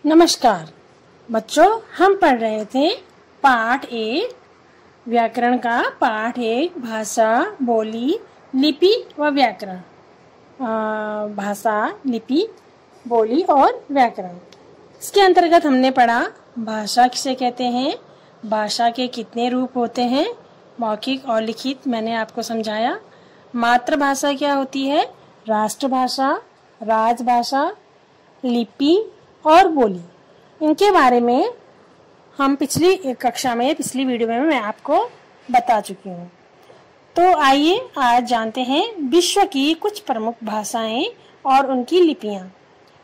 नमस्कार बच्चों, हम पढ़ रहे थे पाठ 1 व्याकरण का। पाठ 1 भाषा, बोली, लिपि व व्याकरण। भाषा, लिपि, बोली और व्याकरण। इसके अंतर्गत हमने पढ़ा भाषा किसे कहते हैं, भाषा के कितने रूप होते हैं, मौखिक और लिखित मैंने आपको समझाया। मातृभाषा क्या होती है, राष्ट्रभाषा, राजभाषा, लिपि और बोली, इनके बारे में हम पिछली वीडियो में मैं आपको बता चुकी हूँ। तो आइए आज जानते हैं विश्व की कुछ प्रमुख भाषाएं और उनकी लिपियां।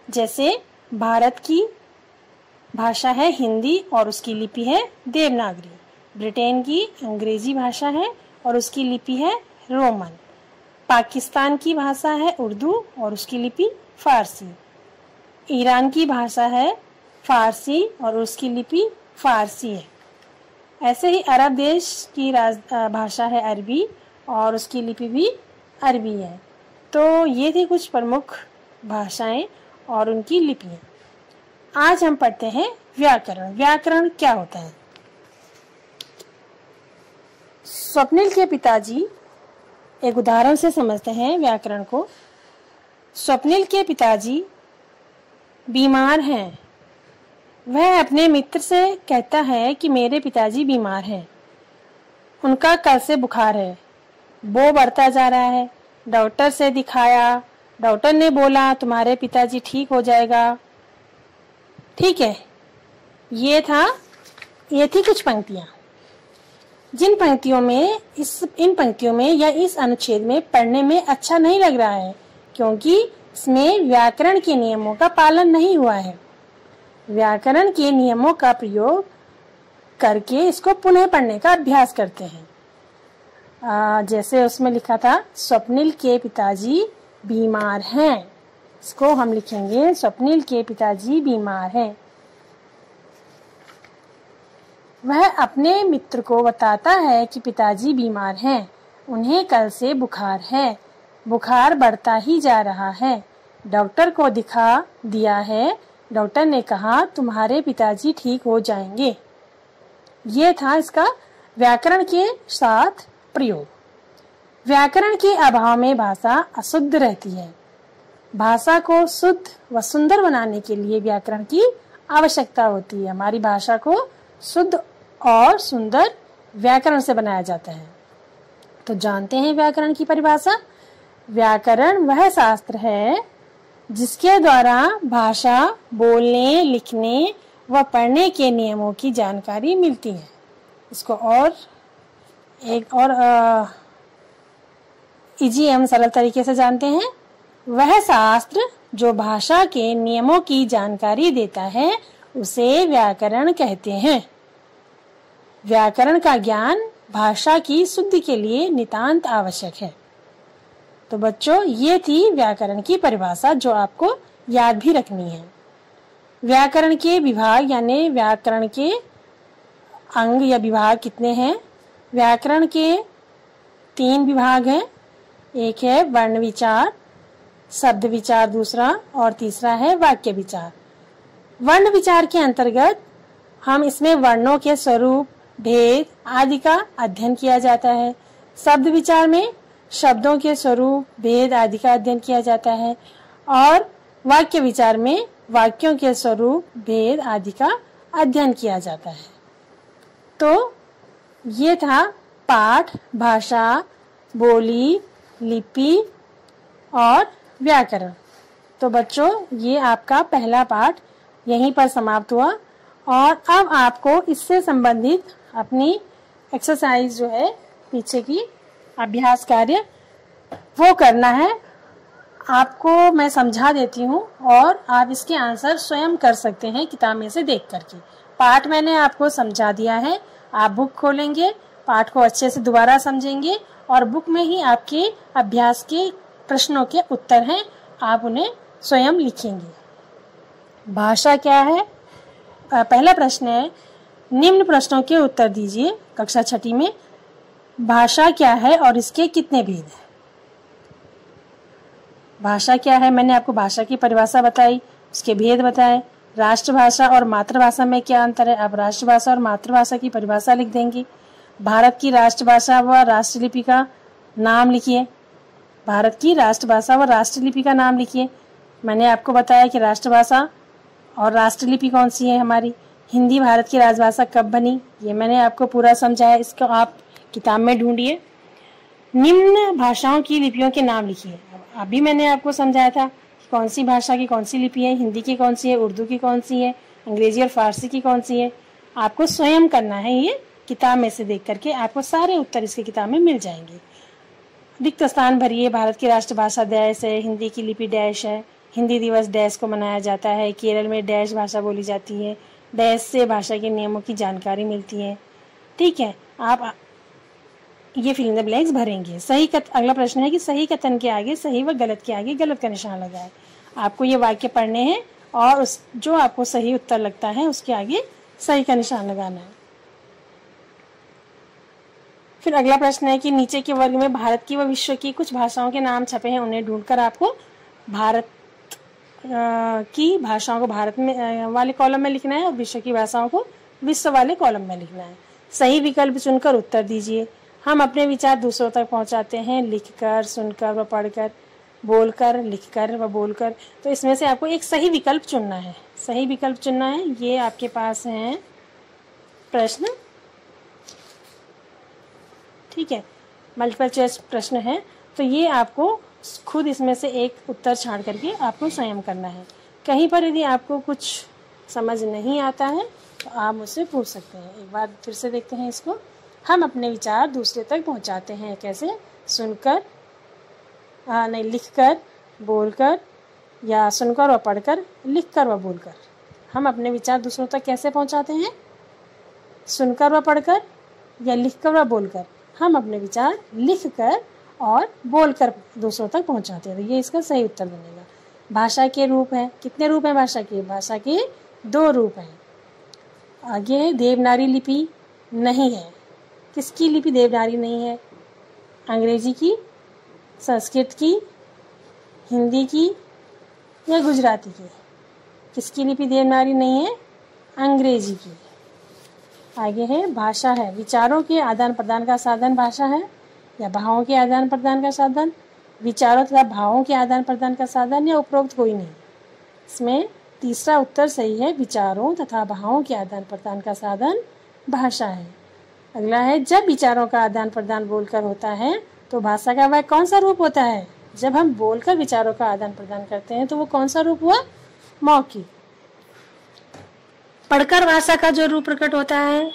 जैसे भारत की भाषा है हिंदी और उसकी लिपि है देवनागरी। ब्रिटेन की अंग्रेजी भाषा है और उसकी लिपि है रोमन। पाकिस्तान की भाषा है उर्दू और उसकी लिपि फारसी। ईरान की भाषा है फारसी और उसकी लिपि फारसी है। ऐसे ही अरब देश की भाषा है अरबी और उसकी लिपि भी अरबी है। तो ये थी कुछ प्रमुख भाषाएं और उनकी लिपियां। आज हम पढ़ते हैं व्याकरण। व्याकरण क्या होता है? स्वप्निल के पिताजी, एक उदाहरण से समझते हैं व्याकरण को। स्वप्निल के पिताजी बीमार हैं। वह अपने मित्र से कहता है कि मेरे पिताजी बीमार हैं, उनका कल से बुखार है, वो बढ़ता जा रहा है। डॉक्टर से दिखाया, डॉक्टर ने बोला तुम्हारे पिताजी ठीक हो जाएगा। ठीक है, ये थी कुछ पंक्तियां। जिन पंक्तियों में इन पंक्तियों में या इस अनुच्छेद में पढ़ने में अच्छा नहीं लग रहा है, क्योंकि इसमें व्याकरण के नियमों का पालन नहीं हुआ है। व्याकरण के नियमों का प्रयोग करके इसको पुनः पढ़ने का अभ्यास करते हैं। जैसे उसमें लिखा था स्वप्निल के पिताजी बीमार हैं, इसको हम लिखेंगे स्वप्निल के पिताजी बीमार हैं। वह अपने मित्र को बताता है कि पिताजी बीमार हैं, उन्हें कल से बुखार है, बुखार बढ़ता ही जा रहा है, डॉक्टर को दिखा दिया है, डॉक्टर ने कहा तुम्हारे पिताजी ठीक हो जाएंगे। ये था इसका व्याकरण के साथ प्रयोग। व्याकरण के अभाव में भाषा अशुद्ध रहती है। भाषा को शुद्ध व सुंदर बनाने के लिए व्याकरण की आवश्यकता होती है। हमारी भाषा को शुद्ध और सुंदर व्याकरण से बनाया जाता है। तो जानते हैं व्याकरण की परिभाषा। व्याकरण वह शास्त्र है जिसके द्वारा भाषा, बोलने, लिखने व पढ़ने के नियमों की जानकारी मिलती है। इसको और इजी एवं सरल तरीके से जानते हैं। वह शास्त्र जो भाषा के नियमों की जानकारी देता है उसे व्याकरण कहते हैं। व्याकरण का ज्ञान भाषा की शुद्धि के लिए नितांत आवश्यक है। तो बच्चों, ये थी व्याकरण की परिभाषा जो आपको याद भी रखनी है। व्याकरण के विभाग यानी व्याकरण के अंग या विभाग कितने हैं? व्याकरण के 3 विभाग हैं। एक है वर्ण विचार, शब्द विचार दूसरा, और तीसरा है वाक्य विचार। वर्ण विचार के अंतर्गत हम इसमें वर्णों के स्वरूप, भेद आदि का अध्ययन किया जाता है। शब्द विचार में शब्दों के स्वरूप, भेद आदि का अध्ययन किया जाता है, और वाक्य विचार में वाक्यों के स्वरूप, भेद आदि का अध्ययन किया जाता है। तो ये था पाठ भाषा, बोली, लिपि और व्याकरण। तो बच्चों, ये आपका पहला पाठ यहीं पर समाप्त हुआ, और अब आपको इससे संबंधित अपनी एक्सरसाइज जो है, पीछे की अभ्यास कार्य, वो करना है। आपको मैं समझा देती हूँ और आप इसके आंसर स्वयं कर सकते हैं किताब में से देख करके। पाठ मैंने आपको समझा दिया है। आप बुक खोलेंगे, पाठ को अच्छे से दोबारा समझेंगे, और बुक में ही आपके अभ्यास के प्रश्नों के उत्तर हैं, आप उन्हें स्वयं लिखेंगे। भाषा क्या है? पहला प्रश्न है, निम्न प्रश्नों के उत्तर दीजिए। कक्षा 6 में भाषा क्या है और इसके कितने भेद हैं? भाषा क्या है? मैंने आपको भाषा की परिभाषा बताई, उसके भेद बताए। राष्ट्रभाषा और मातृभाषा में क्या अंतर है? आप राष्ट्रभाषा और मातृभाषा की परिभाषा लिख देंगे। भारत की राष्ट्रभाषा व राष्ट्रलिपि का नाम लिखिए। भारत की राष्ट्रभाषा व राष्ट्रलिपि का नाम लिखिए। मैंने आपको बताया कि राष्ट्रभाषा और राष्ट्रलिपि कौन सी है हमारी। हिंदी भारत की राजभाषा कब बनी, ये मैंने आपको पूरा समझाया। इसको आप किताब में ढूंढिए। निम्न भाषाओं की लिपियों के नाम लिखिए। अभी मैंने आपको समझाया था कि कौन सी भाषा की कौन सी लिपि है, हिंदी की कौन सी है, उर्दू की कौन सी है, अंग्रेजी और फारसी की कौन सी है। आपको स्वयं करना है, ये किताब में से देख करके आपको सारे उत्तर इसकी किताब में मिल जाएंगे। रिक्त स्थान भरिए। भारत की राष्ट्रभाषा डैश है, हिंदी की लिपि डैश है, हिंदी दिवस डैश को मनाया जाता है, केरल में डैश भाषा बोली जाती है, डैश से भाषा के नियमों की जानकारी मिलती है। ठीक है, आप ये फिल इन द ब्लैंक्स भरेंगे। अगला प्रश्न है कि सही कथन के आगे सही व गलत के आगे गलत का निशान लगाए। आपको ये वाक्य पढ़ने हैं और जो आपको सही उत्तर लगता है उसके आगे सही का निशान लगाना है। फिर अगला प्रश्न है कि नीचे के वर्ग में भारत की व विश्व की कुछ भाषाओं के नाम छपे हैं, उन्हें ढूंढकर आपको भारत की भाषाओं को भारत में वाले कॉलम में लिखना है और विश्व की भाषाओं को विश्व वाले कॉलम में लिखना है। सही विकल्प चुनकर उत्तर दीजिए। हम अपने विचार दूसरों तक पहुंचाते हैं लिखकर, सुनकर व पढ़कर, बोलकर, लिखकर व बोलकर। तो इसमें से आपको एक सही विकल्प चुनना है। सही विकल्प चुनना है। ये आपके पास है प्रश्न। ठीक है, मल्टीपल चॉइस प्रश्न है, तो ये आपको खुद इसमें से एक उत्तर छांट करके आपको स्वयं करना है। कहीं पर यदि आपको कुछ समझ नहीं आता है तो आप मुझसे पूछ सकते हैं। एक बार फिर से देखते हैं इसको। हम अपने विचार दूसरे तक पहुंचाते हैं कैसे? सुनकर, नहीं, लिखकर, बोलकर, या सुनकर व पढ़कर, लिखकर व बोलकर। हम अपने विचार दूसरों तक कैसे पहुंचाते हैं? सुनकर व पढ़कर या लिखकर व बोलकर। हम अपने विचार लिखकर और बोलकर दूसरों तक पहुंचाते हैं। तो ये इसका सही उत्तर बनेगा। भाषा के रूप हैं। कितने रूप हैं भाषा के? भाषा के 2 रूप हैं। आगे देवनागरी लिपि नहीं है। किसकी लिपि देवनागरी नहीं है? अंग्रेजी की, संस्कृत की, हिंदी की या गुजराती की? किसकी लिपि देवनागरी नहीं है? अंग्रेजी की। आगे है भाषा है। विचारों के आदान प्रदान का साधन भाषा है या भावों के आदान प्रदान का साधन? विचारों तथा भावों के आदान प्रदान का साधन या उपरोक्त कोई नहीं? इसमें तीसरा उत्तर सही है। विचारों तथा भावों के आदान प्रदान का साधन भाषा है। अगला है जब विचारों का आदान प्रदान बोलकर होता है तो भाषा का वह कौन सा रूप होता है? जब हम बोलकर विचारों का आदान प्रदान करते हैं तो वो कौन सा रूप हुआ? मौखिक। पढ़कर भाषा का जो रूप प्रकट होता है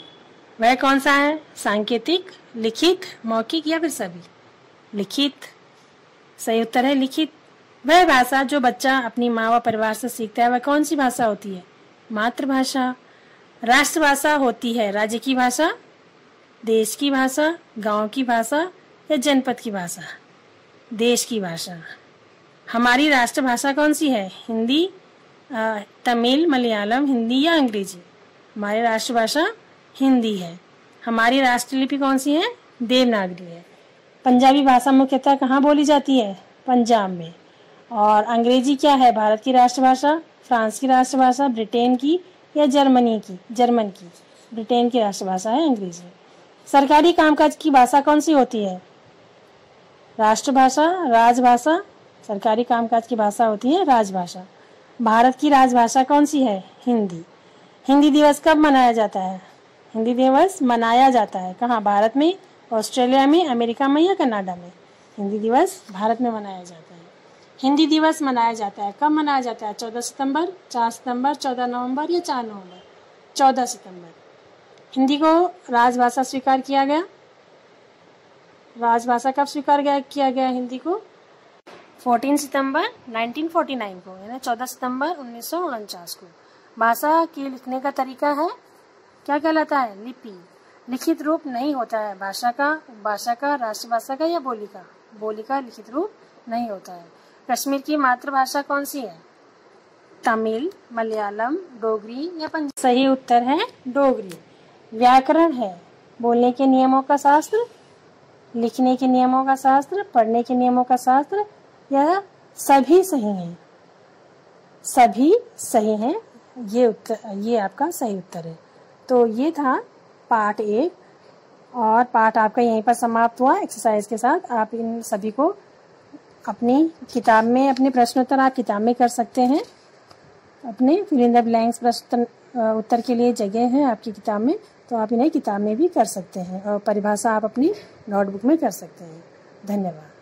वह कौन सा है? सांकेतिक, लिखित, मौखिक या फिर सभी? लिखित। सही उत्तर है लिखित। वह भाषा जो बच्चा अपनी माँ व परिवार से सीखता है वह कौन सी भाषा होती है? मातृभाषा। राष्ट्रभाषा होती है राज्य की भाषा, देश की भाषा, गांव की भाषा या जनपद की भाषा? देश की भाषा। हमारी राष्ट्रभाषा कौन सी है? हिंदी, तमिल, मलयालम, हिंदी या अंग्रेजी? हमारी राष्ट्रभाषा हिंदी है। हमारी राष्ट्रलिपि कौन सी है? देवनागरी है। पंजाबी भाषा मुख्यतः कहाँ बोली जाती है? पंजाब में। और अंग्रेजी क्या है? भारत की राष्ट्रभाषा, फ्रांस की राष्ट्रभाषा, ब्रिटेन की या जर्मन की? ब्रिटेन की राष्ट्रभाषा है अंग्रेजी। सरकारी कामकाज की भाषा कौन सी होती है? राष्ट्रभाषा, राजभाषा। सरकारी कामकाज की भाषा होती है राजभाषा। भारत की राजभाषा कौन सी है? हिंदी। हिंदी दिवस कब मनाया जाता है? हिंदी दिवस मनाया जाता है कहाँ? भारत में, ऑस्ट्रेलिया में, अमेरिका में या कनाडा में? हिंदी दिवस भारत में मनाया जाता है। हिंदी दिवस मनाया जाता है कब मनाया जाता है? 14 सितंबर, 4 सितंबर, 14 नवंबर या 4 नवंबर? 14 सितंबर। हिंदी को राजभाषा स्वीकार किया गया। राजभाषा कब स्वीकार किया गया हिंदी को? 14 सितंबर 1949 को, यानी 14 सितंबर 1949 को। भाषा के लिखने का तरीका है क्या कहलाता है? लिपि। लिखित रूप नहीं होता है भाषा का, राष्ट्रभाषा का या बोली का? बोली का लिखित रूप नहीं होता है। कश्मीर की मातृभाषा कौन सी है? तमिल, मलयालम, डोगरी या पंजाबी? सही उत्तर है डोगरी। व्याकरण है बोलने के नियमों का शास्त्र, लिखने के नियमों का शास्त्र, पढ़ने के नियमों का शास्त्र, यह सभी सही हैं। सभी सही हैं। ये आपका सही उत्तर है। तो ये था पार्ट 1 और पार्ट आपका यहीं पर समाप्त हुआ। एक्सरसाइज के साथ आप इन सभी को अपनी किताब में, अपने प्रश्नोत्तर आप किताब में कर सकते हैं। अपने फिल इन द ब्लैंक्स प्रश्न उत्तर के लिए जगह है आपकी किताब में, तो आप इन्हें किताब में भी कर सकते हैं और परिभाषा आप अपनी नोटबुक में कर सकते हैं। धन्यवाद।